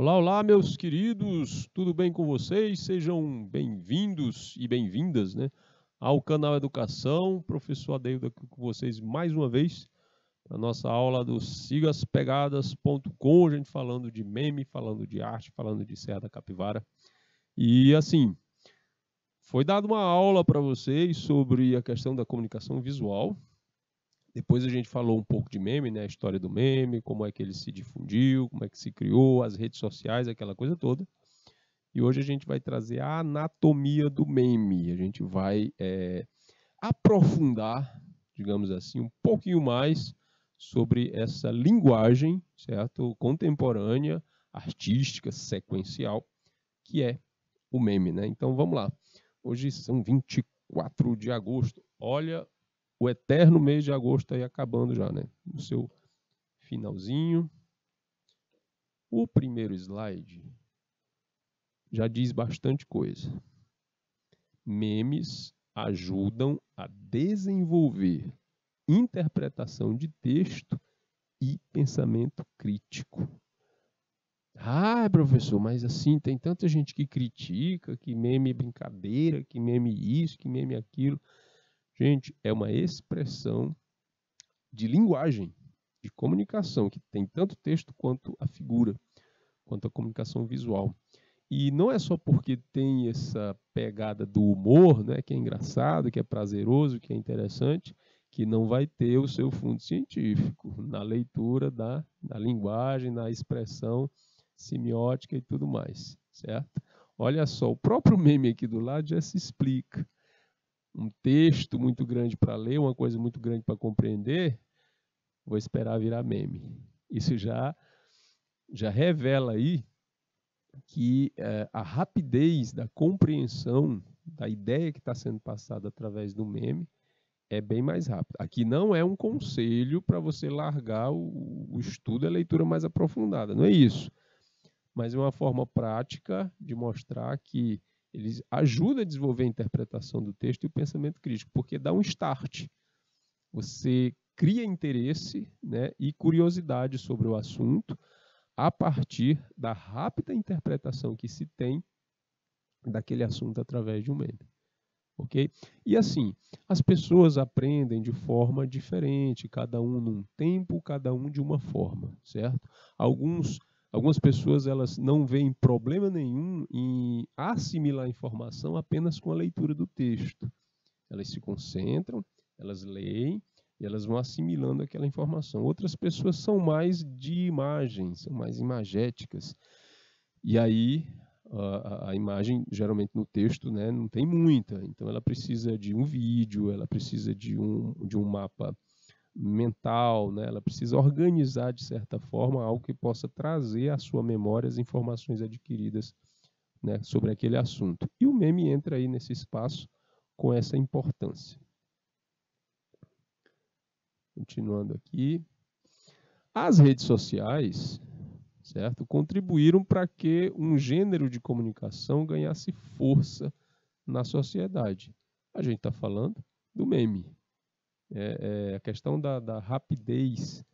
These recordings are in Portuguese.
Olá, olá, meus queridos, tudo bem com vocês? Sejam bem-vindos e bem-vindas, né, ao canal Educação. Professor Adeildo aqui com vocês mais uma vez, para a nossa aula do sigaspegadas.com, a gente falando de meme, falando de arte, falando de Serra da Capivara. E assim, foi dada uma aula para vocês sobre a questão da comunicação visual. Depois a gente falou um pouco de meme, né? A história do meme, como é que ele se difundiu, como é que se criou, as redes sociais, aquela coisa toda. E hoje a gente vai trazer a anatomia do meme. A gente vai aprofundar, digamos assim, um pouquinho mais sobre essa linguagem, certo? Contemporânea, artística, sequencial, que é o meme, né? Então vamos lá. Hoje são 24 de agosto. Olha o eterno mês de agosto aí acabando já, né? No seu finalzinho. O primeiro slide já diz bastante coisa. Memes ajudam a desenvolver interpretação de texto e pensamento crítico. Ah, professor, mas assim, tem tanta gente que critica, que meme é brincadeira, que meme isso, que meme aquilo. Gente, é uma expressão de linguagem, de comunicação, que tem tanto texto quanto a figura, quanto a comunicação visual. E não é só porque tem essa pegada do humor, né, que é engraçado, que é prazeroso, que é interessante, que não vai ter o seu fundo científico na leitura da linguagem, na expressão semiótica e tudo mais, certo? Olha só, o próprio meme aqui do lado já se explica. Um texto muito grande para ler, uma coisa muito grande para compreender, vou esperar virar meme. Isso já revela aí que a rapidez da compreensão da ideia que está sendo passada através do meme é bem mais rápida. Aqui não é um conselho para você largar o estudo e a leitura mais aprofundada, não é isso. Mas é uma forma prática de mostrar que eles ajudam a desenvolver a interpretação do texto e o pensamento crítico, porque dá um start. Você cria interesse, né, e curiosidade sobre o assunto a partir da rápida interpretação que se tem daquele assunto através de um meme. Ok? E assim, as pessoas aprendem de forma diferente, cada um num tempo, cada um de uma forma, certo? Algumas pessoas elas não veem problema nenhum em assimilar a informação apenas com a leitura do texto. Elas se concentram, elas leem e elas vão assimilando aquela informação. Outras pessoas são mais de imagens, são mais imagéticas. E aí a imagem, geralmente no texto, né, não tem muita. Então ela precisa de um vídeo, ela precisa de um mapa mental, né? Ela precisa organizar, de certa forma, algo que possa trazer à sua memória as informações adquiridas, né, sobre aquele assunto. E o meme entra aí nesse espaço com essa importância. Continuando aqui. As redes sociais, certo, contribuíram para que um gênero de comunicação ganhasse força na sociedade. A gente está falando do meme. A questão da rapidez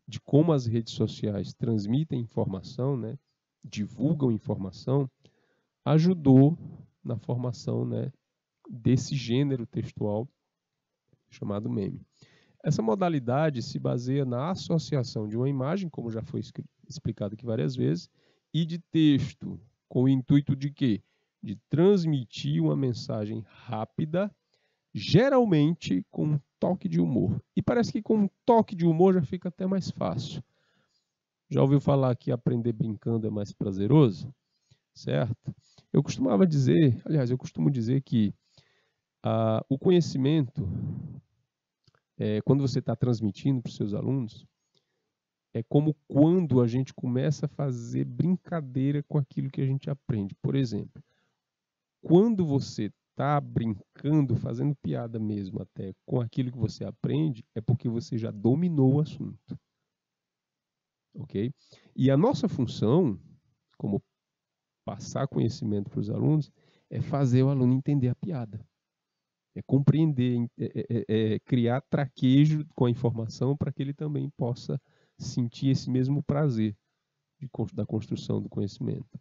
de como as redes sociais transmitem informação, né, divulgam informação, ajudou na formação, né, desse gênero textual chamado meme. Essa modalidade se baseia na associação de uma imagem, como já foi explicado aqui várias vezes, e de texto, com o intuito de quê? De transmitir uma mensagem rápida, geralmente com um toque de humor. E parece que com um toque de humor já fica até mais fácil. Já ouviu falar que aprender brincando é mais prazeroso? Certo? Eu costumo dizer que o conhecimento, quando você está transmitindo para os seus alunos, é como quando a gente começa a fazer brincadeira com aquilo que a gente aprende. Por exemplo, quando você está brincando, fazendo piada mesmo até com aquilo que você aprende, é porque você já dominou o assunto. Ok? E a nossa função, como passar conhecimento para os alunos, é fazer o aluno entender a piada. É compreender, criar traquejo com a informação para que ele também possa sentir esse mesmo prazer. da construção do conhecimento.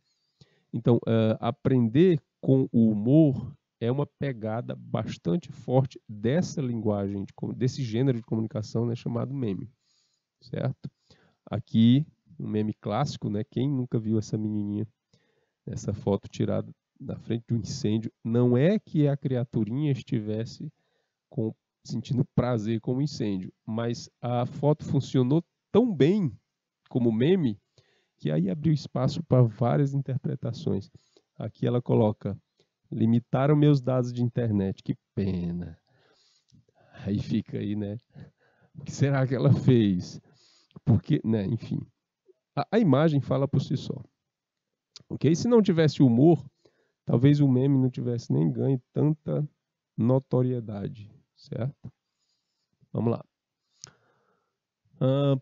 Então, aprender com o humor é uma pegada bastante forte dessa linguagem, desse gênero de comunicação, né, chamado meme, certo? Aqui, um meme clássico, né? Quem nunca viu essa menininha, essa foto tirada na frente de um incêndio? Não é que a criaturinha estivesse sentindo prazer com o incêndio, mas a foto funcionou tão bem como meme que aí abriu espaço para várias interpretações. Aqui ela coloca: limitaram meus dados de internet, que pena. Aí fica aí, né? O que será que ela fez? Porque, né, enfim, a imagem fala por si só. Ok? Se não tivesse humor, talvez o meme não tivesse nem ganho tanta notoriedade, certo? Vamos lá.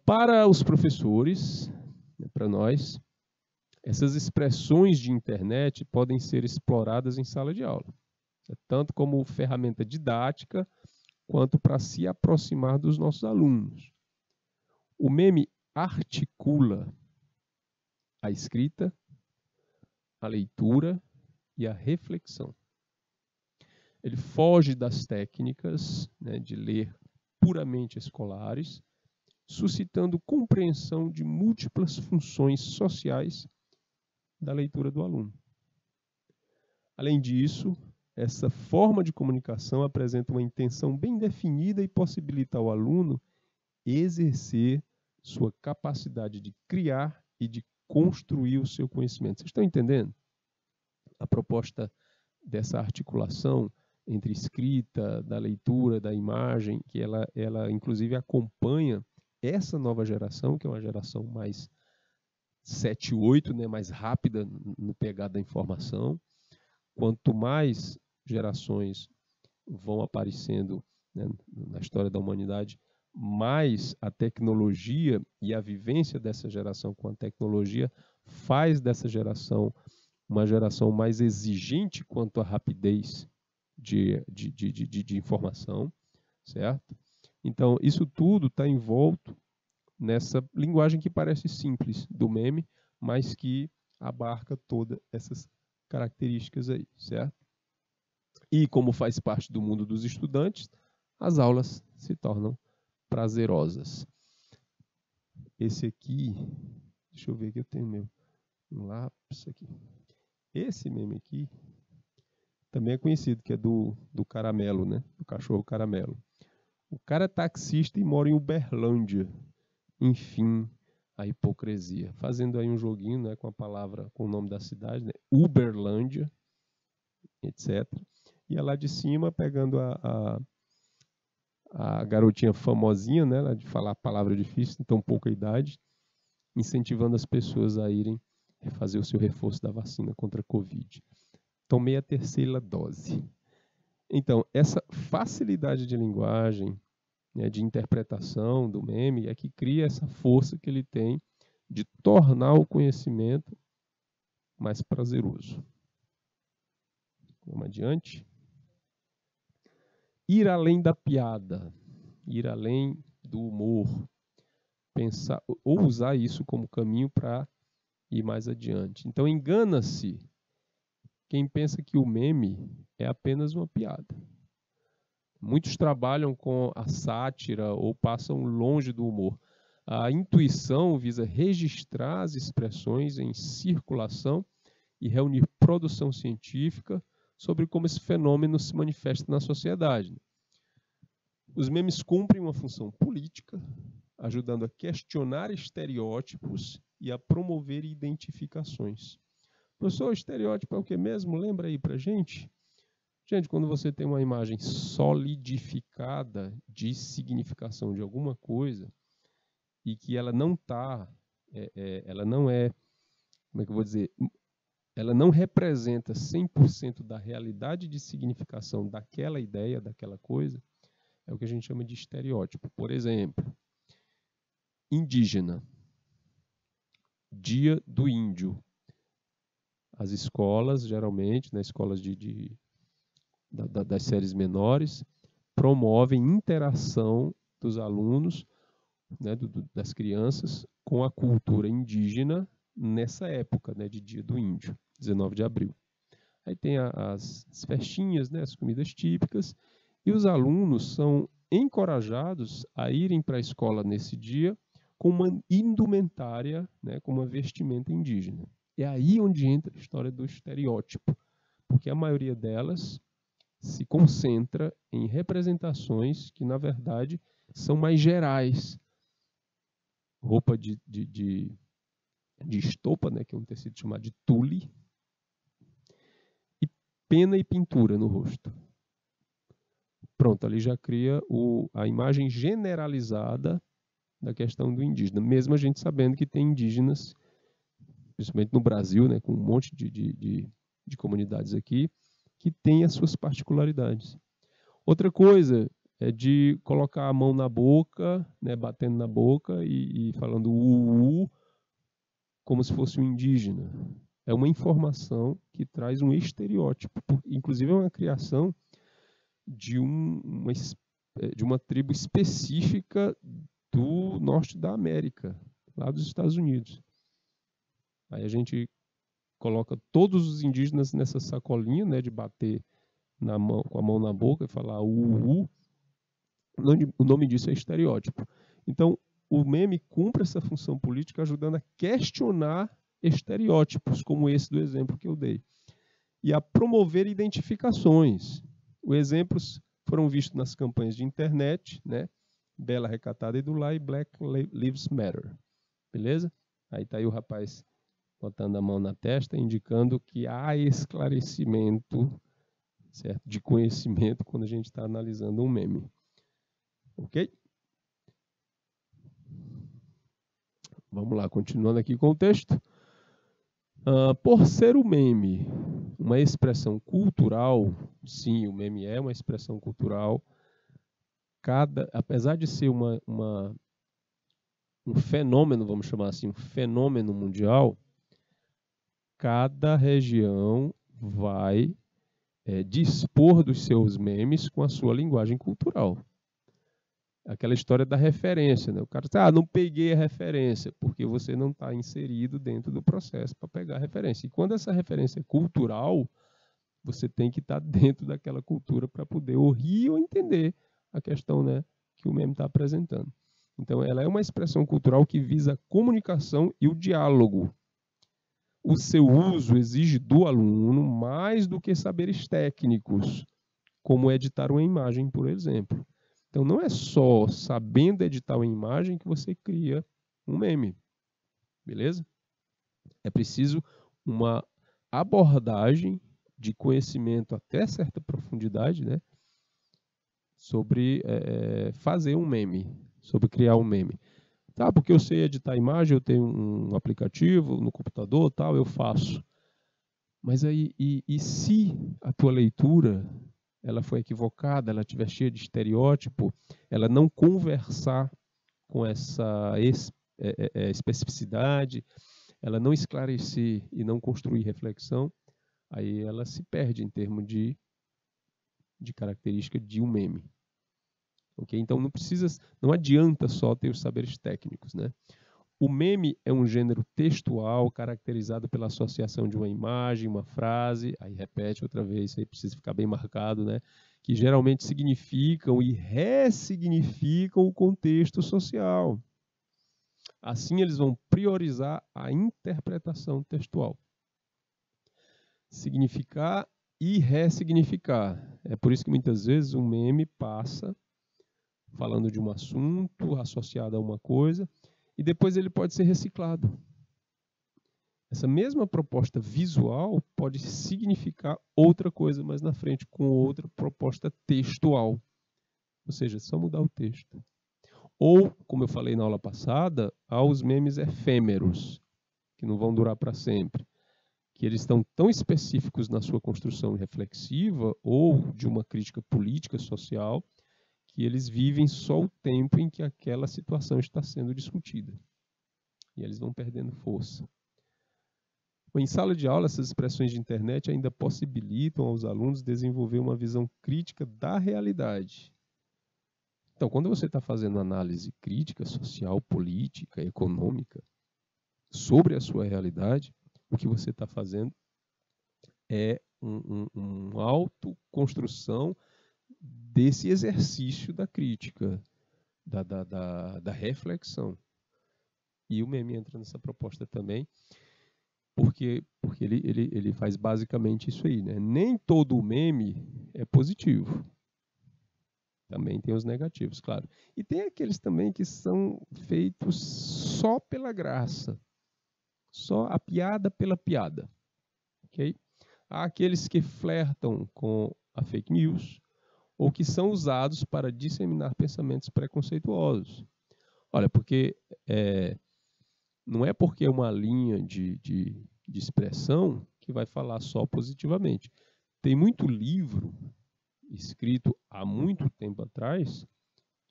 Para os professores, para nós, essas expressões de internet podem ser exploradas em sala de aula, tanto como ferramenta didática, quanto para se aproximar dos nossos alunos. O meme articula a escrita, a leitura e a reflexão. Ele foge das técnicas, né, de ler puramente escolares, suscitando compreensão de múltiplas funções sociais da leitura do aluno. Além disso, essa forma de comunicação apresenta uma intenção bem definida e possibilita ao aluno exercer sua capacidade de criar e de construir o seu conhecimento. Vocês estão entendendo? A proposta dessa articulação entre escrita, da leitura, da imagem, que ela inclusive acompanha essa nova geração, que é uma geração mais 7, 8, né, mais rápida no pegar da informação. Quanto mais gerações vão aparecendo, né, na história da humanidade, mais a tecnologia e a vivência dessa geração com a tecnologia faz dessa geração uma geração mais exigente quanto à rapidez de informação, certo? Então, isso tudo está envolto nessa linguagem que parece simples do meme, mas que abarca todas essas características aí, certo? E como faz parte do mundo dos estudantes, as aulas se tornam prazerosas. Esse aqui, deixa eu ver aqui, eu tenho meu lápis aqui. Esse meme aqui também é conhecido, que é do caramelo, né? Do cachorro caramelo. O cara é taxista e mora em Uberlândia. Enfim, a hipocrisia. Fazendo aí um joguinho, né, com a palavra, com o nome da cidade, né? Uberlândia, etc. E lá de cima, pegando a garotinha famosinha, né, de falar a palavra difícil, em tão pouca idade, incentivando as pessoas a irem fazer o seu reforço da vacina contra a Covid. Tomei a terceira dose. Então, essa facilidade de linguagem, né, de interpretação do meme é que cria essa força que ele tem de tornar o conhecimento mais prazeroso. Vamos adiante. Ir além da piada, ir além do humor, pensar ou usar isso como caminho para ir mais adiante. Então, engana-se quem pensa que o meme é apenas uma piada. Muitos trabalham com a sátira ou passam longe do humor. A intuição visa registrar as expressões em circulação e reunir produção científica sobre como esse fenômeno se manifesta na sociedade. Os memes cumprem uma função política, ajudando a questionar estereótipos e a promover identificações. Professor, estereótipo é o que mesmo? Lembra aí pra gente? Gente, quando você tem uma imagem solidificada de significação de alguma coisa e que ela não está, ela não é, como é que eu vou dizer, ela não representa 100% da realidade de significação daquela ideia, daquela coisa, é o que a gente chama de estereótipo. Por exemplo, indígena, Dia do Índio. As escolas, geralmente, nas escolas das séries menores, promovem interação dos alunos, né, das crianças, com a cultura indígena nessa época, né, de Dia do Índio, 19 de abril. Aí tem as festinhas, né, as comidas típicas, e os alunos são encorajados a irem para a escola nesse dia com uma indumentária, né, com uma vestimenta indígena. É aí onde entra a história do estereótipo, porque a maioria delas se concentra em representações que, na verdade, são mais gerais. Roupa de estopa, né, que é um tecido chamado de tule, e pena e pintura no rosto. Pronto, ali já cria a imagem generalizada da questão do indígena, mesmo a gente sabendo que tem indígenas, principalmente no Brasil, né, com um monte de comunidades aqui, que têm as suas particularidades. Outra coisa é de colocar a mão na boca, né, batendo na boca e falando como se fosse um indígena. É uma informação que traz um estereótipo, inclusive é uma criação de uma tribo específica do norte da América, lá dos Estados Unidos. Aí a gente coloca todos os indígenas nessa sacolinha, né, de bater com a mão na boca e falar o nome disso é estereótipo. Então, o meme cumpre essa função política ajudando a questionar estereótipos, como esse do exemplo que eu dei, e a promover identificações. Os exemplos foram vistos nas campanhas de internet, né? Bela Recatada e do Lá e Black Lives Matter. Beleza? Aí tá aí o rapaz botando a mão na testa, indicando que há esclarecimento, certo? De conhecimento quando a gente está analisando um meme. Ok? Vamos lá, continuando aqui com o texto. Por ser o meme uma expressão cultural, sim, o meme é uma expressão cultural, apesar de ser um fenômeno, vamos chamar assim, um fenômeno mundial, cada região vai dispor dos seus memes com a sua linguagem cultural. Aquela história da referência, né? O cara diz, não peguei a referência, porque você não está inserido dentro do processo para pegar a referência. E quando essa referência é cultural, você tem que estar dentro daquela cultura para poder ouvir ou entender a questão, né, que o meme está apresentando. Então, ela é uma expressão cultural que visa a comunicação e o diálogo. O seu uso exige do aluno mais do que saberes técnicos, como editar uma imagem, por exemplo. Então, não é só sabendo editar uma imagem que você cria um meme, beleza? É preciso uma abordagem de conhecimento até certa profundidade, né, sobre fazer um meme, sobre criar um meme. Tá, porque eu sei editar imagem, eu tenho um aplicativo no computador, tal, eu faço. Mas aí, e se a tua leitura ela foi equivocada, ela estiver cheia de estereótipo, ela não conversar com essa especificidade, ela não esclarecer e não construir reflexão, aí ela se perde em termos de característica de um meme. Okay? Então não adianta só ter os saberes técnicos, né? O meme é um gênero textual caracterizado pela associação de uma imagem, uma frase, aí repete outra vez, aí precisa ficar bem marcado, né? Que geralmente significam e ressignificam o contexto social. Assim, eles vão priorizar a interpretação textual. Significar e ressignificar. É por isso que muitas vezes um meme passa falando de um assunto associado a uma coisa, e depois ele pode ser reciclado. Essa mesma proposta visual pode significar outra coisa mais na frente, com outra proposta textual. Ou seja, é só mudar o texto. Ou, como eu falei na aula passada, há os memes efêmeros, que não vão durar para sempre. Que eles estão tão específicos na sua construção reflexiva ou de uma crítica política, social, que eles vivem só o tempo em que aquela situação está sendo discutida. E eles vão perdendo força. Em sala de aula, essas expressões de internet ainda possibilitam aos alunos desenvolver uma visão crítica da realidade. Então, quando você está fazendo análise crítica, social, política, econômica, sobre a sua realidade, o que você está fazendo é uma autoconstrução desse exercício da crítica, da reflexão. E o meme entra nessa proposta também, porque ele faz basicamente isso aí, né? Nem todo meme é positivo. Também tem os negativos, claro. E tem aqueles também que são feitos só pela graça. Só a piada pela piada. Ok? Há aqueles que flertam com a fake news ou que são usados para disseminar pensamentos preconceituosos. Olha, porque não é porque é uma linha de expressão que vai falar só positivamente. Tem muito livro escrito há muito tempo atrás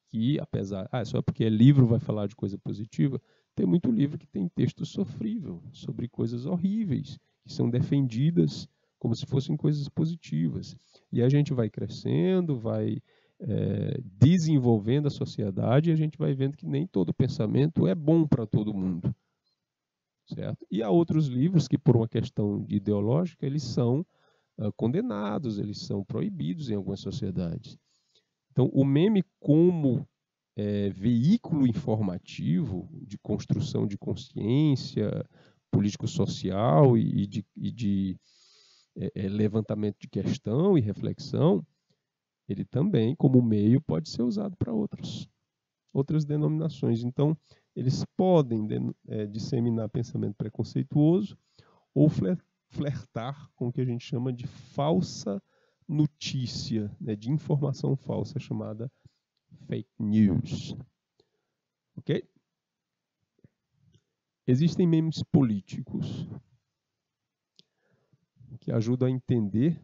que, apesar... só porque é livro vai falar de coisa positiva, tem muito livro que tem texto sofrível sobre coisas horríveis, que são defendidas como se fossem coisas positivas. E a gente vai crescendo, vai desenvolvendo a sociedade e a gente vai vendo que nem todo pensamento é bom para todo mundo. Certo? E há outros livros que, por uma questão ideológica, eles são condenados, eles são proibidos em algumas sociedades. Então, o meme como veículo informativo de construção de consciência político-social e de levantamento de questão e reflexão, ele também, como meio, pode ser usado para outras denominações. Então, eles podem disseminar pensamento preconceituoso ou flertar com o que a gente chama de falsa notícia, né, de informação falsa, chamada fake news. Ok? Existem memes políticos que ajudam a entender,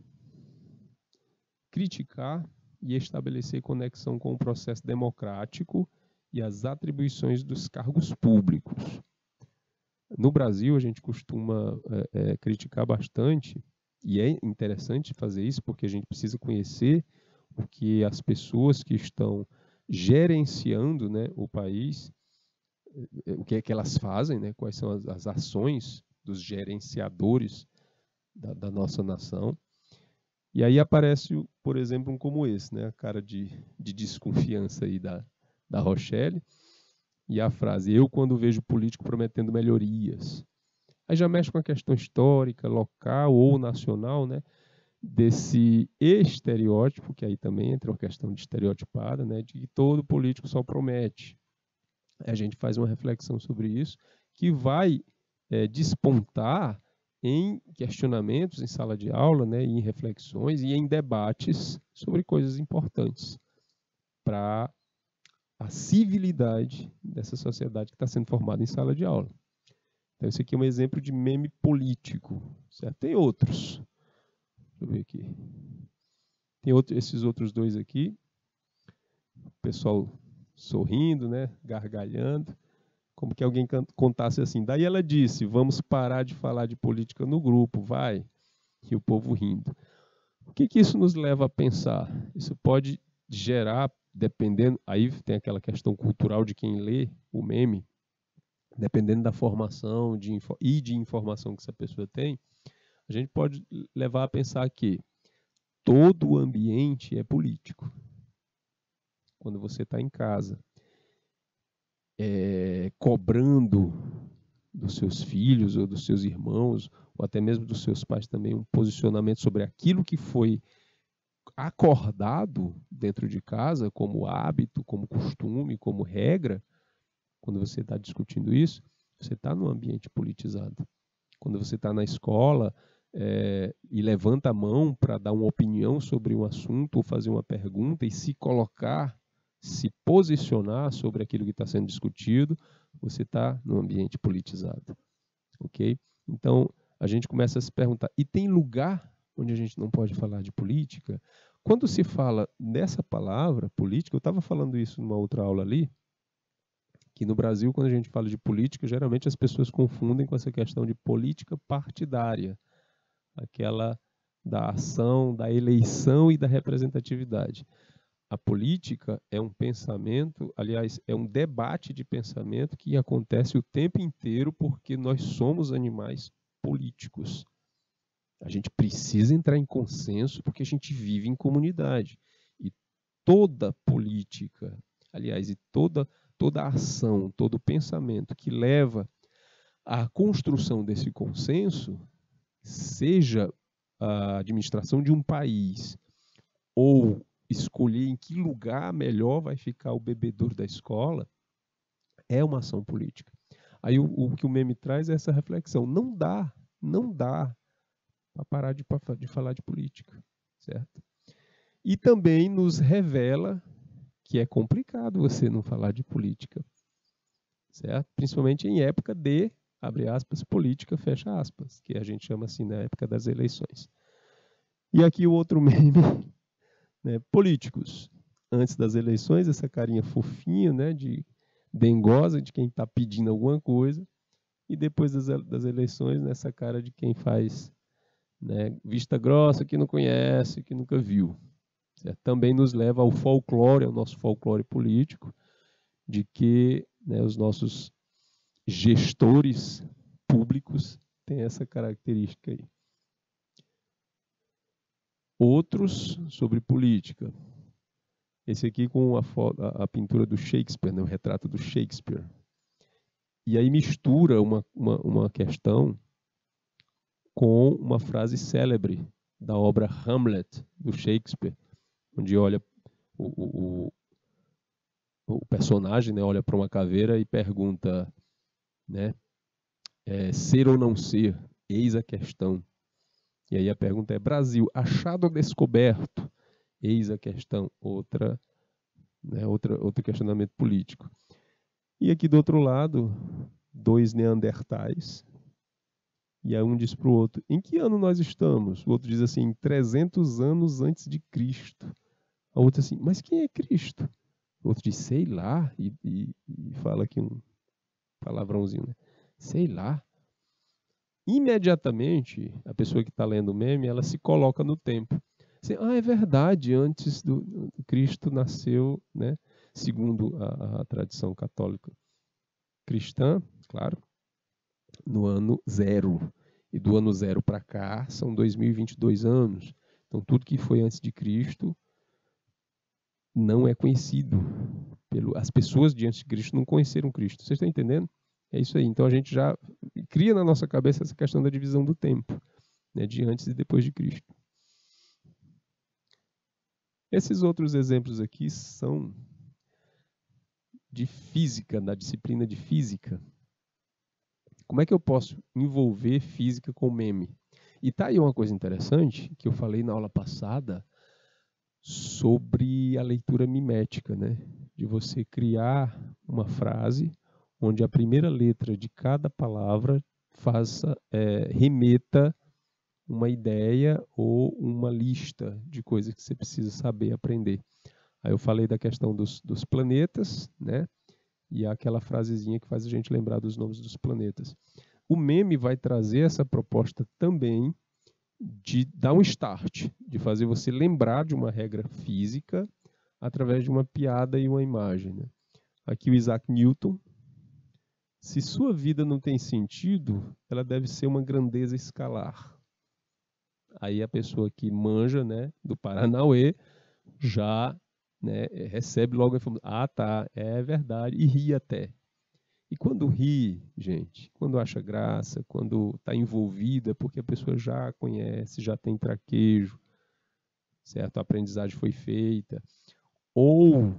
criticar e estabelecer conexão com o processo democrático e as atribuições dos cargos públicos. No Brasil, a gente costuma criticar bastante, e é interessante fazer isso porque a gente precisa conhecer o que as pessoas que estão gerenciando, né, o país, o que é que elas fazem, né, quais são as ações dos gerenciadores da nossa nação. E aí aparece, por exemplo, um como esse, né, a cara de desconfiança aí da Rochelle, e a frase, eu quando vejo político prometendo melhorias. Aí já mexe com a questão histórica, local ou nacional, né, desse estereótipo, que aí também entra uma questão de estereotipada, né, de que todo político só promete. A gente faz uma reflexão sobre isso, que vai despontar em questionamentos em sala de aula, né, em reflexões e em debates sobre coisas importantes para a civilidade dessa sociedade que está sendo formada em sala de aula. Então, esse aqui é um exemplo de meme político. Certo? Tem outros. Deixa eu ver aqui. Tem esses outros dois aqui. O pessoal sorrindo, né, gargalhando. Como que alguém contasse assim. Daí ela disse, vamos parar de falar de política no grupo, vai. E o povo rindo. O que isso nos leva a pensar? Isso pode gerar, dependendo, aí tem aquela questão cultural de quem lê o meme, dependendo da formação e de informação que essa pessoa tem, a gente pode levar a pensar que todo o ambiente é político. Quando você está em casa, cobrando dos seus filhos ou dos seus irmãos, ou até mesmo dos seus pais também, um posicionamento sobre aquilo que foi acordado dentro de casa como hábito, como costume, como regra, quando você está discutindo isso, você está num ambiente politizado. Quando você está na escola e levanta a mão para dar uma opinião sobre um assunto ou fazer uma pergunta e se colocar, se posicionar sobre aquilo que está sendo discutido, você está num ambiente politizado. Ok? Então, a gente começa a se perguntar, e tem lugar onde a gente não pode falar de política? Quando se fala nessa palavra, política, eu estava falando isso numa outra aula ali, que no Brasil, quando a gente fala de política, geralmente as pessoas confundem com essa questão de política partidária, aquela da ação, da eleição e da representatividade. A política é um pensamento, aliás, é um debate de pensamento que acontece o tempo inteiro porque nós somos animais políticos. A gente precisa entrar em consenso porque a gente vive em comunidade. E toda política, aliás, e toda ação, todo pensamento que leva à construção desse consenso, seja a administração de um país ou escolher em que lugar melhor vai ficar o bebedouro da escola, é uma ação política. Aí o que o meme traz é essa reflexão. Não dá para parar de falar de política, certo? E também nos revela que é complicado você não falar de política, certo? Principalmente em época de, abre aspas, política, fecha aspas, que a gente chama assim na época das eleições. E aqui o outro meme, né? Políticos. Antes das eleições, essa carinha fofinha, né, de dengosa, de quem está pedindo alguma coisa, e depois das eleições, nessa cara de quem faz, né, vista grossa, que não conhece, que nunca viu. Certo? Também nos leva ao folclore, ao nosso folclore político, de que, né, os nossos gestores públicos têm essa característica aí. Outros sobre política. Esse aqui com a pintura do Shakespeare, né, o retrato do Shakespeare. E aí mistura uma questão com uma frase célebre da obra Hamlet, do Shakespeare, onde olha o personagem, né, olha para uma caveira e pergunta, né, ser ou não ser, eis a questão. E aí a pergunta é: Brasil, achado ou descoberto? Eis a questão. Outro questionamento político. E aqui do outro lado, dois neandertais. E aí um diz para o outro: em que ano nós estamos? O outro diz assim: 300 anos antes de Cristo. A outra assim: mas quem é Cristo? O outro diz: sei lá. E fala aqui um palavrãozinho, né? Sei lá. Imediatamente, a pessoa que está lendo o meme, ela se coloca no tempo. Assim, é verdade, antes do Cristo nasceu, né, segundo a tradição católica cristã, claro, no ano 0. E do ano 0 para cá são 2022 anos. Então, tudo que foi antes de Cristo não é conhecido. As pessoas de antes de Cristo não conheceram Cristo. Vocês estão entendendo? É isso aí. Então, a gente já cria na nossa cabeça essa questão da divisão do tempo, né, de antes e depois de Cristo. Esses outros exemplos aqui são de física, da disciplina de física. Como é que eu posso envolver física com meme? E tá aí uma coisa interessante que eu falei na aula passada sobre a leitura mimética, né? De você criar uma frase onde a primeira letra de cada palavra remeta uma ideia ou uma lista de coisas que você precisa saber aprender. Aí eu falei da questão dos planetas, né? E aquela frasezinha que faz a gente lembrar dos nomes dos planetas. O meme vai trazer essa proposta também de dar um start, de fazer você lembrar de uma regra física através de uma piada e uma imagem, né? Aqui o Isaac Newton: se sua vida não tem sentido, ela deve ser uma grandeza escalar. Aí a pessoa que manja, né, do Paranauê já, né, recebe logo a informação: tá, é verdade, e ri até. E quando ri, gente, quando acha graça, quando está envolvida, porque a pessoa já conhece, já tem traquejo, certo? A aprendizagem foi feita. Ou,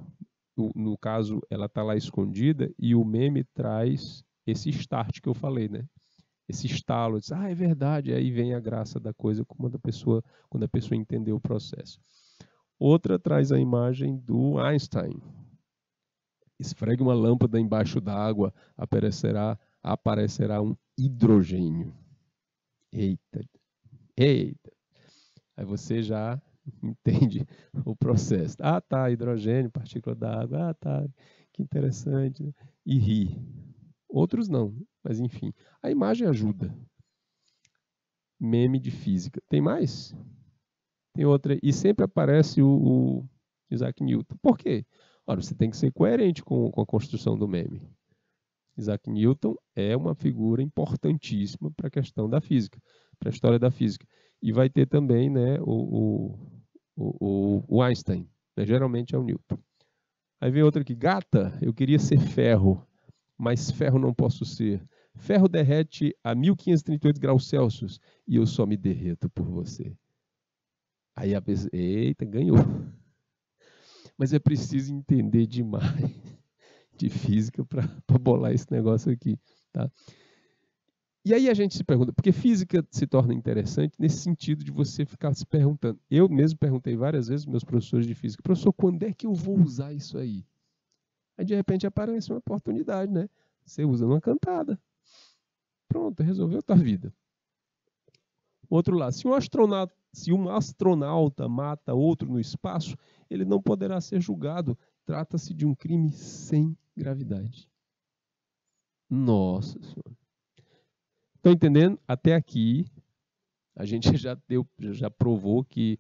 no caso, ela está lá escondida e o meme traz esse start que eu falei, né? Esse estalo, diz, é verdade, aí vem a graça da coisa quando a pessoa entendeu o processo. Outra traz a imagem do Einstein. Esfregue uma lâmpada embaixo d'água, aparecerá um hidrogênio. Eita. Aí você já entende o processo. Tá, hidrogênio, partícula d'água. Tá, que interessante. Né? E ri. Outros não, mas enfim. A imagem ajuda. Meme de física. Tem mais? Tem outra. E sempre aparece o Isaac Newton. Por quê? Ora, você tem que ser coerente com a construção do meme. Isaac Newton é uma figura importantíssima para a questão da física, para a história da física. E vai ter também, né, o Einstein, né? Geralmente é o Newton. Aí vem outra aqui, gata, eu queria ser ferro, mas ferro não posso ser. Ferro derrete a 1538 graus Celsius e eu só me derreto por você. Aí a pessoa, eita, ganhou. Mas é preciso entender demais de física para bolar esse negócio aqui, tá? E aí a gente se pergunta, porque física se torna interessante nesse sentido de você ficar se perguntando. Eu mesmo perguntei várias vezes aos meus professores de física, professor, quando é que eu vou usar isso aí? Aí de repente aparece uma oportunidade, né? Você usa numa cantada. Pronto, resolveu a tua vida. Outro lado, se um astronauta mata outro no espaço, ele não poderá ser julgado. Trata-se de um crime sem gravidade. Nossa Senhora. Estão entendendo? Até aqui, a gente já provou que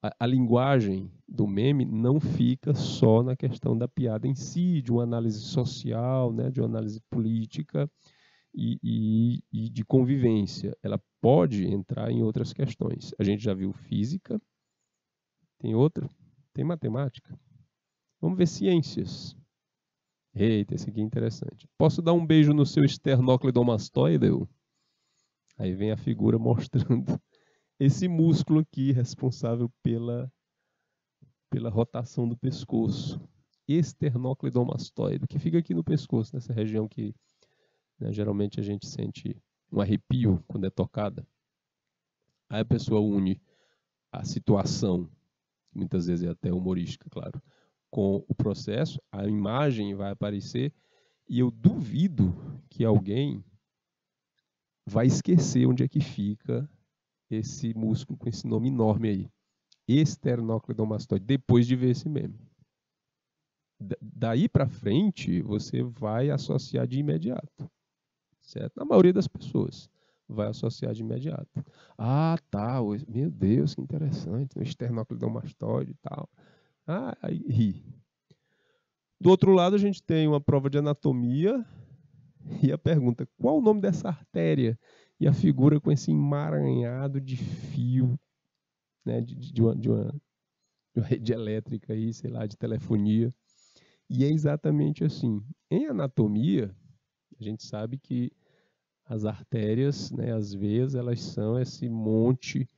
a linguagem do meme não fica só na questão da piada em si, de uma análise social, né, de uma análise política e de convivência. Ela pode entrar em outras questões. A gente já viu física, tem outra, tem matemática. Vamos ver ciências. Eita, esse aqui é interessante. Posso dar um beijo no seu esternocleidomastoide? Aí vem a figura mostrando esse músculo aqui responsável pela rotação do pescoço. Esternocleidomastoide, que fica aqui no pescoço, nessa região que, né, geralmente a gente sente um arrepio quando é tocada. Aí a pessoa une a situação, muitas vezes é até humorística, claro, com o processo, a imagem vai aparecer e eu duvido que alguém vai esquecer onde é que fica esse músculo com esse nome enorme aí. Esternocleidomastoide, depois de ver esse meme. Daí para frente, você vai associar de imediato. Certo? Na maioria das pessoas vai associar de imediato. Ah, tá, meu Deus, que interessante, o esternocleidomastoide e tal. Ah, aí ri. Do outro lado, a gente tem uma prova de anatomia e a pergunta, qual o nome dessa artéria? E a figura com esse emaranhado de fio, né, de uma rede elétrica aí, sei lá, de telefonia. E é exatamente assim. Em anatomia, a gente sabe que as artérias, né, as veias, elas são esse monte,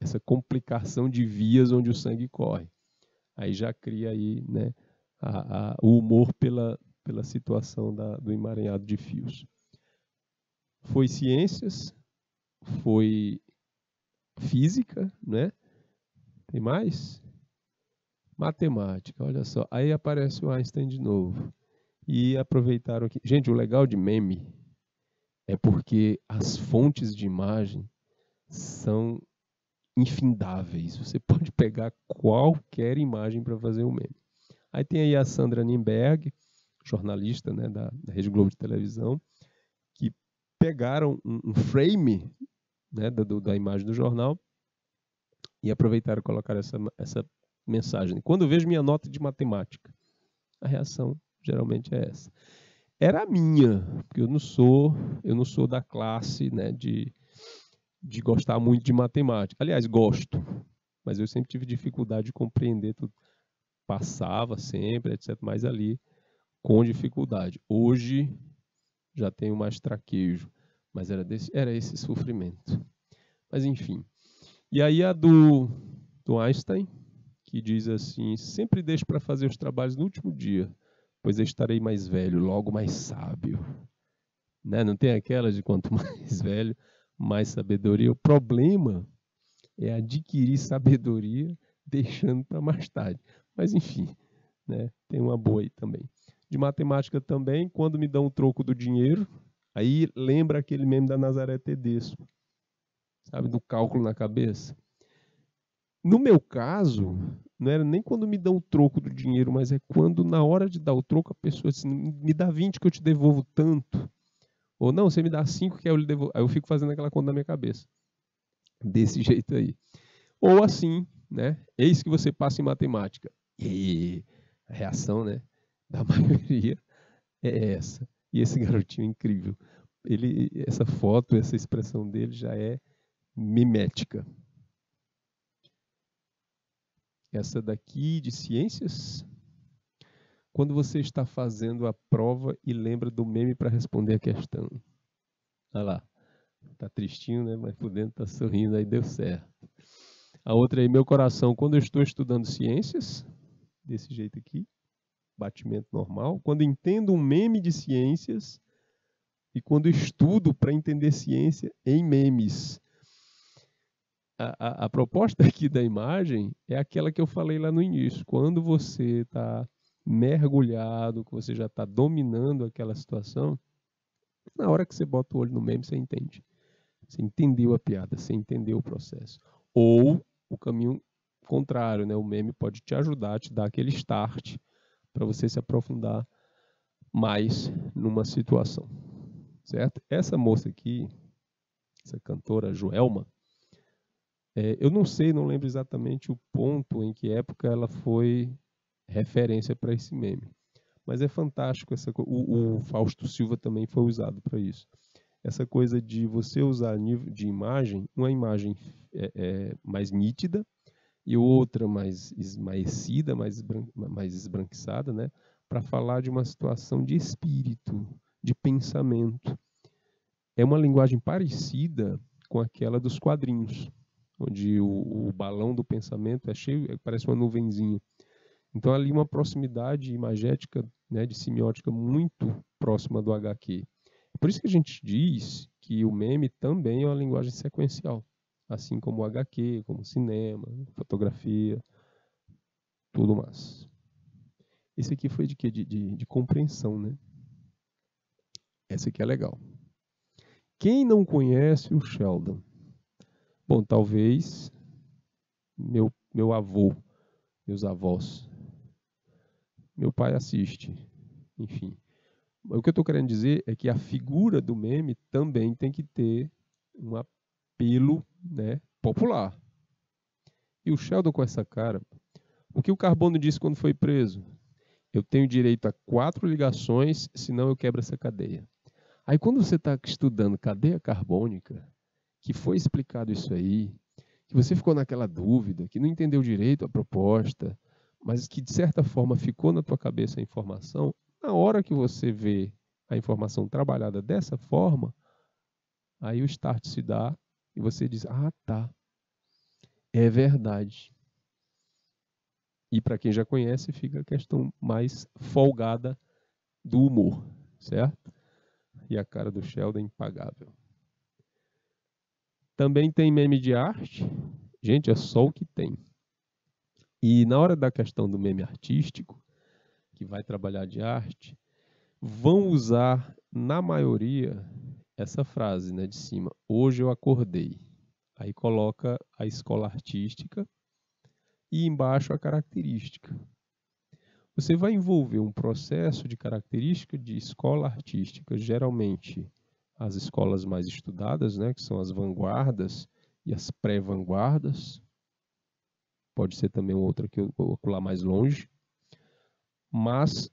essa complicação de vias onde o sangue corre. Aí já cria aí, né, o humor pela situação do emaranhado de fios. Foi ciências, foi física, né? Tem mais? Matemática, olha só. Aí aparece o Einstein de novo. E aproveitaram aqui. Gente, o legal de meme é porque as fontes de imagem são infindáveis. Você pode pegar qualquer imagem para fazer um meme. Aí tem aí a Sandra Nimberg, jornalista, né, da Rede Globo de televisão, que pegaram um frame, né, da imagem do jornal e aproveitaram e colocaram essa mensagem. Quando eu vejo minha nota de matemática, a reação geralmente é essa. Era a minha, porque eu não sou da classe, né, de gostar muito de matemática. Aliás, gosto, mas eu sempre tive dificuldade de compreender tudo. Passava sempre, etc., mas ali com dificuldade. Hoje já tenho mais traquejo, mas era esse sofrimento. Mas enfim. E aí a do Einstein, que diz assim, sempre deixe para fazer os trabalhos no último dia, pois eu estarei mais velho, logo mais sábio. Né? Não tem aquela de quanto mais velho, mais sabedoria. O problema é adquirir sabedoria deixando para mais tarde. Mas enfim, né? Tem uma boa aí também. De matemática também, quando me dão o troco do dinheiro, aí lembra aquele meme da Nazaré Tedesco, sabe, do cálculo na cabeça. No meu caso, não era nem quando me dão o troco do dinheiro, mas é quando na hora de dar o troco a pessoa diz assim, me dá 20 que eu te devolvo tanto. Ou não, você me dá 5 que eu lhe devolvo. Aí eu fico fazendo aquela conta na minha cabeça. Desse jeito aí. Ou assim, né? Eis que você passa em matemática. E a reação, né, da maioria é essa. E esse garotinho é incrível. Essa foto, essa expressão dele já é mimética. Essa daqui de ciências, quando você está fazendo a prova e lembra do meme para responder a questão. Olha lá, tá tristinho, né? Mas por dentro tá sorrindo, aí deu certo. A outra aí, meu coração, quando eu estou estudando ciências, desse jeito aqui, batimento normal. Quando entendo um meme de ciências e quando estudo para entender ciência em memes. A proposta aqui da imagem é aquela que eu falei lá no início. Quando você está mergulhado, que você já está dominando aquela situação, na hora que você bota o olho no meme, você entende. Você entendeu a piada, você entendeu o processo. Ou o caminho contrário, né? O meme pode te ajudar, te dar aquele start para você se aprofundar mais numa situação. Certo? Essa moça aqui, essa cantora Joelma, eu não sei, não lembro exatamente o ponto, em que época ela foi referência para esse meme. Mas é fantástico, o Fausto Silva também foi usado para isso. Essa coisa de você usar de imagem, uma imagem mais nítida e outra mais esmaecida, mais esbranquiçada, né? Para falar de uma situação de espírito, de pensamento. É uma linguagem parecida com aquela dos quadrinhos, onde o balão do pensamento é cheio, parece uma nuvenzinha. Então, ali uma proximidade imagética, né, de semiótica muito próxima do HQ. Por isso que a gente diz que o meme também é uma linguagem sequencial, assim como o HQ, como o cinema, fotografia, tudo mais. Esse aqui foi de quê? De compreensão, né? Esse aqui é legal. Quem não conhece o Sheldon? Bom, talvez meu avô, meus avós. Meu pai assiste, enfim. O que eu estou querendo dizer é que a figura do meme também tem que ter um apelo, né, popular. E o Sheldon com essa cara, o que o Carbono disse quando foi preso? Eu tenho direito a 4 ligações, senão eu quebro essa cadeia. Aí quando você está estudando cadeia carbônica, que foi explicado isso aí, que você ficou naquela dúvida, que não entendeu direito a proposta, mas que de certa forma ficou na tua cabeça a informação, na hora que você vê a informação trabalhada dessa forma, aí o start se dá e você diz, ah, tá, é verdade. E para quem já conhece, fica a questão mais folgada do humor, certo? E a cara do Sheldon é impagável. Também tem meme de arte. Gente, é só o que tem. E na hora da questão do meme artístico, que vai trabalhar de arte, vão usar, na maioria, essa frase, né, de cima. Hoje eu acordei. Aí coloca a escola artística e embaixo a característica. Você vai envolver um processo de característica de escola artística, geralmente as escolas mais estudadas, né, que são as vanguardas e as pré-vanguardas. Pode ser também outra que eu vou lá mais longe. Mas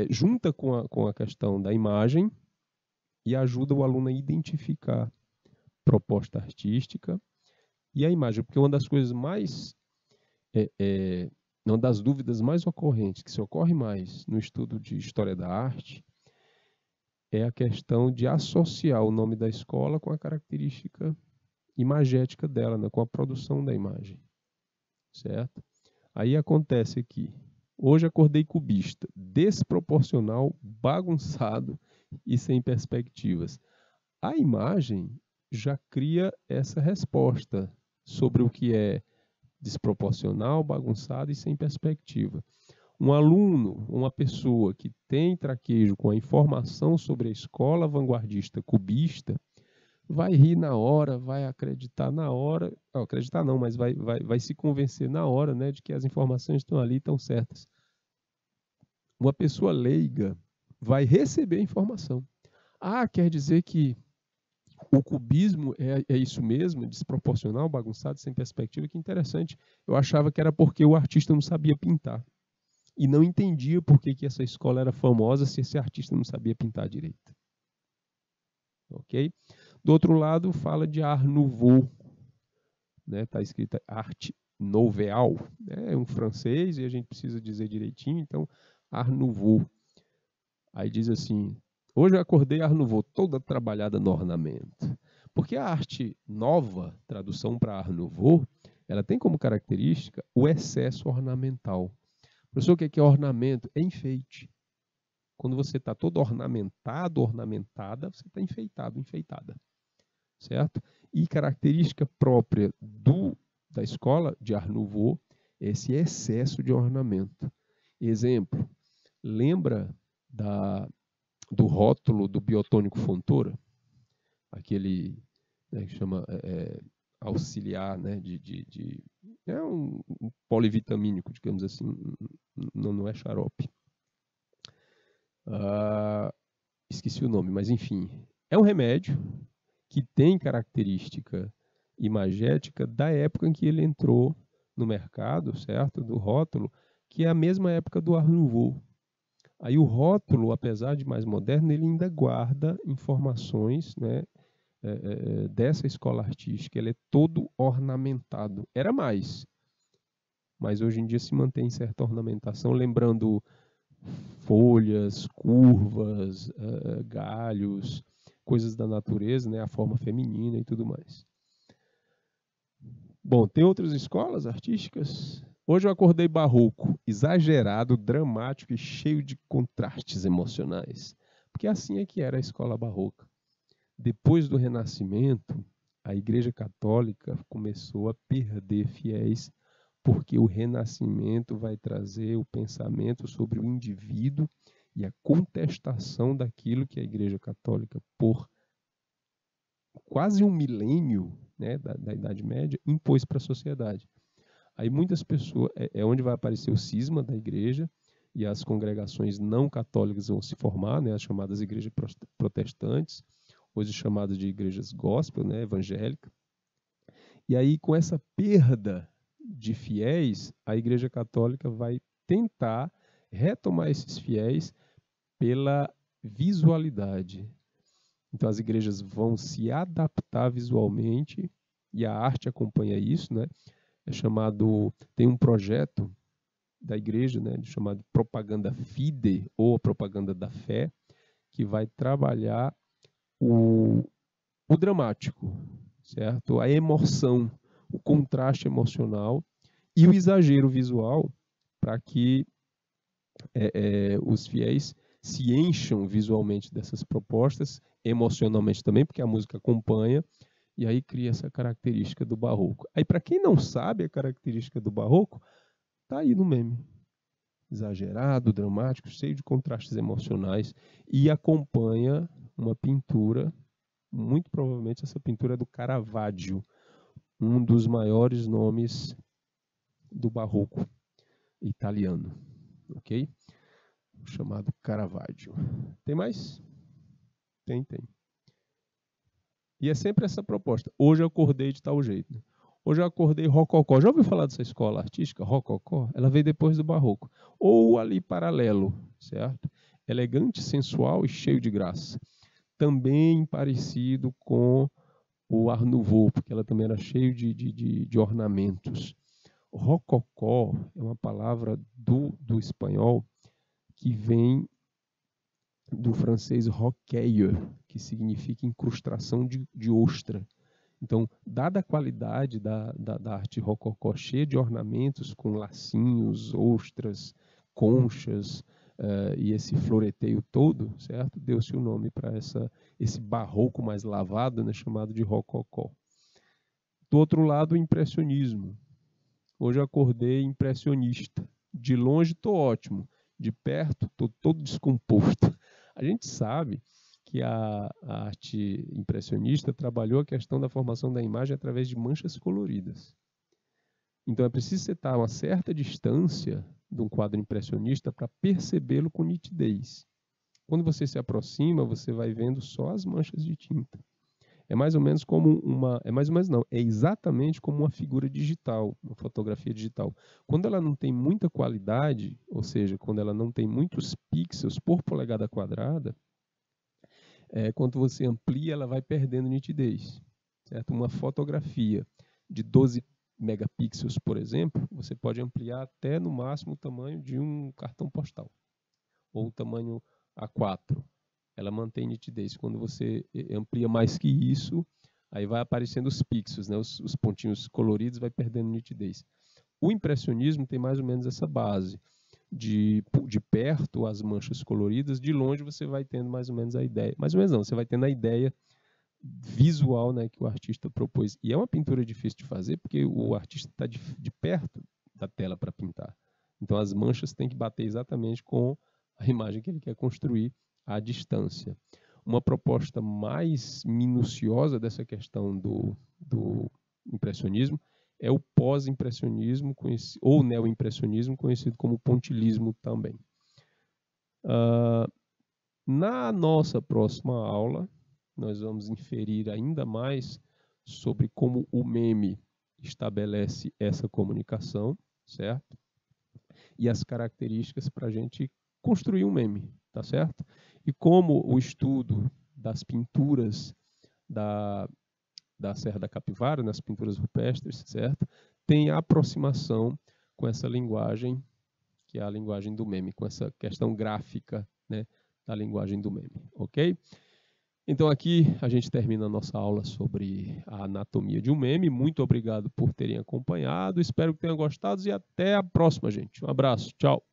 junta com a questão da imagem e ajuda o aluno a identificar proposta artística e a imagem, porque uma das coisas mais, uma das dúvidas mais ocorrentes, que se ocorre mais no estudo de história da arte, é a questão de associar o nome da escola com a característica imagética dela, né, com a produção da imagem, certo? Aí acontece aqui, hoje acordei cubista, desproporcional, bagunçado e sem perspectivas. A imagem já cria essa resposta sobre o que é desproporcional, bagunçado e sem perspectiva. Um aluno, uma pessoa que tem traquejo com a informação sobre a escola vanguardista cubista, vai rir na hora, vai acreditar na hora, não, acreditar não, mas vai se convencer na hora, né, de que as informações estão ali, estão certas. Uma pessoa leiga vai receber a informação. Ah, quer dizer que O cubismo é isso mesmo, desproporcional, bagunçado, sem perspectiva. Que interessante. Eu achava que era porque o artista não sabia pintar. E não entendia por que essa escola era famosa se esse artista não sabia pintar direito. Ok? Do outro lado, fala de Art Nouveau. Tá escrito Arte Nouveau. É um francês e a gente precisa dizer direitinho. Então, Art Nouveau. Aí diz assim, hoje eu acordei Art Nouveau, toda trabalhada no ornamento. Porque a arte nova, tradução para Art Nouveau, ela tem como característica o excesso ornamental. Professor, o que é ornamento? É enfeite. Quando você está todo ornamentado, ornamentada, você está enfeitado, enfeitada. Certo? E característica própria da escola de Art Nouveau é esse excesso de ornamento. Exemplo, lembra do rótulo do biotônico Fontoura? Aquele que chama auxiliar, né, é um polivitamínico, digamos assim, não é xarope. Esqueci o nome, mas enfim, é um remédio que tem característica imagética da época em que ele entrou no mercado, certo? Do rótulo, que é a mesma época do Art Nouveau. Aí o rótulo, apesar de mais moderno, ele ainda guarda informações, né, dessa escola artística. Ele é todo ornamentado. Era mais, mas hoje em dia se mantém certa ornamentação, lembrando folhas, curvas, galhos, coisas da natureza, né, a forma feminina e tudo mais. Bom, tem outras escolas artísticas? Hoje eu acordei barroco, exagerado, dramático e cheio de contrastes emocionais. Porque assim é que era a escola barroca. Depois do Renascimento, a Igreja Católica começou a perder fiéis, porque o Renascimento vai trazer o pensamento sobre o indivíduo e a contestação daquilo que a Igreja Católica, por quase um milênio, né, da Idade Média, impôs para a sociedade. Aí muitas pessoas, é onde vai aparecer o cisma da igreja, e as congregações não católicas vão se formar, né, as chamadas igrejas protestantes, hoje chamadas de igrejas gospel, né, evangélica. E aí, com essa perda de fiéis, a Igreja Católica vai tentar retomar esses fiéis pela visualidade. Então, as igrejas vão se adaptar visualmente e a arte acompanha isso, né? Tem um projeto da igreja, né, chamado Propaganda Fide, ou a Propaganda da Fé, que vai trabalhar o dramático, certo? A emoção, o contraste emocional e o exagero visual para que os fiéis se encham visualmente dessas propostas, emocionalmente também, porque a música acompanha, e aí cria essa característica do barroco. Aí, para quem não sabe a característica do barroco, tá aí no meme. Exagerado, dramático, cheio de contrastes emocionais, e acompanha uma pintura, muito provavelmente essa pintura é do Caravaggio, um dos maiores nomes do barroco italiano, ok? Chamado Caravaggio. Tem mais? Tem. E é sempre essa proposta. Hoje eu acordei de tal jeito. Né? Hoje eu acordei rococó. Já ouviu falar dessa escola artística, rococó? Ela veio depois do barroco. Ou ali paralelo, certo? Elegante, sensual e cheio de graça. Também parecido com o Art Nouveau, porque ela também era cheia de ornamentos. Rococó é uma palavra do espanhol que vem do francês rocaille, que significa incrustação de ostra. Então, dada a qualidade da arte rococó cheia de ornamentos com lacinhos, ostras, conchas e esse floreteio todo, certo? Deu-se o nome para esse barroco mais lavado, né, chamado de rococó. Do outro lado, o impressionismo. Hoje eu acordei impressionista. De longe estou ótimo, de perto estou todo descomposto. A gente sabe que a arte impressionista trabalhou a questão da formação da imagem através de manchas coloridas. Então é preciso você estar a uma certa distância de um quadro impressionista para percebê-lo com nitidez. Quando você se aproxima, você vai vendo só as manchas de tinta. É mais ou menos como é mais ou menos não, é exatamente como uma figura digital, uma fotografia digital. Quando ela não tem muita qualidade, ou seja, quando ela não tem muitos pixels por polegada quadrada, quando você amplia, ela vai perdendo nitidez. Certo? Uma fotografia de 12 megapixels, por exemplo, você pode ampliar até no máximo o tamanho de um cartão postal, ou o tamanho A4. Ela mantém nitidez. Quando você amplia mais que isso, aí vai aparecendo os pixels, né? Os pontinhos coloridos, vai perdendo nitidez. O impressionismo tem mais ou menos essa base. De perto as manchas coloridas, de longe você vai tendo mais ou menos a ideia. Mais ou menos não, você vai tendo a ideia visual, né, que o artista propôs. E é uma pintura difícil de fazer, porque o artista está de perto da tela para pintar. Então as manchas têm que bater exatamente com a imagem que ele quer construir à distância. Uma proposta mais minuciosa dessa questão do impressionismo é o pós-impressionismo, ou neoimpressionismo, conhecido como pontilhismo também. Na nossa próxima aula, nós vamos inferir ainda mais sobre como o meme estabelece essa comunicação, certo? E as características para a gente construir um meme, tá certo? E como o estudo das pinturas da Serra da Capivara, nas pinturas rupestres, certo? Tem aproximação com essa linguagem, que é a linguagem do meme, com essa questão gráfica, né, da linguagem do meme, ok? Então aqui a gente termina a nossa aula sobre a anatomia de um meme. Muito obrigado por terem acompanhado, espero que tenham gostado e até a próxima, gente. Um abraço, tchau!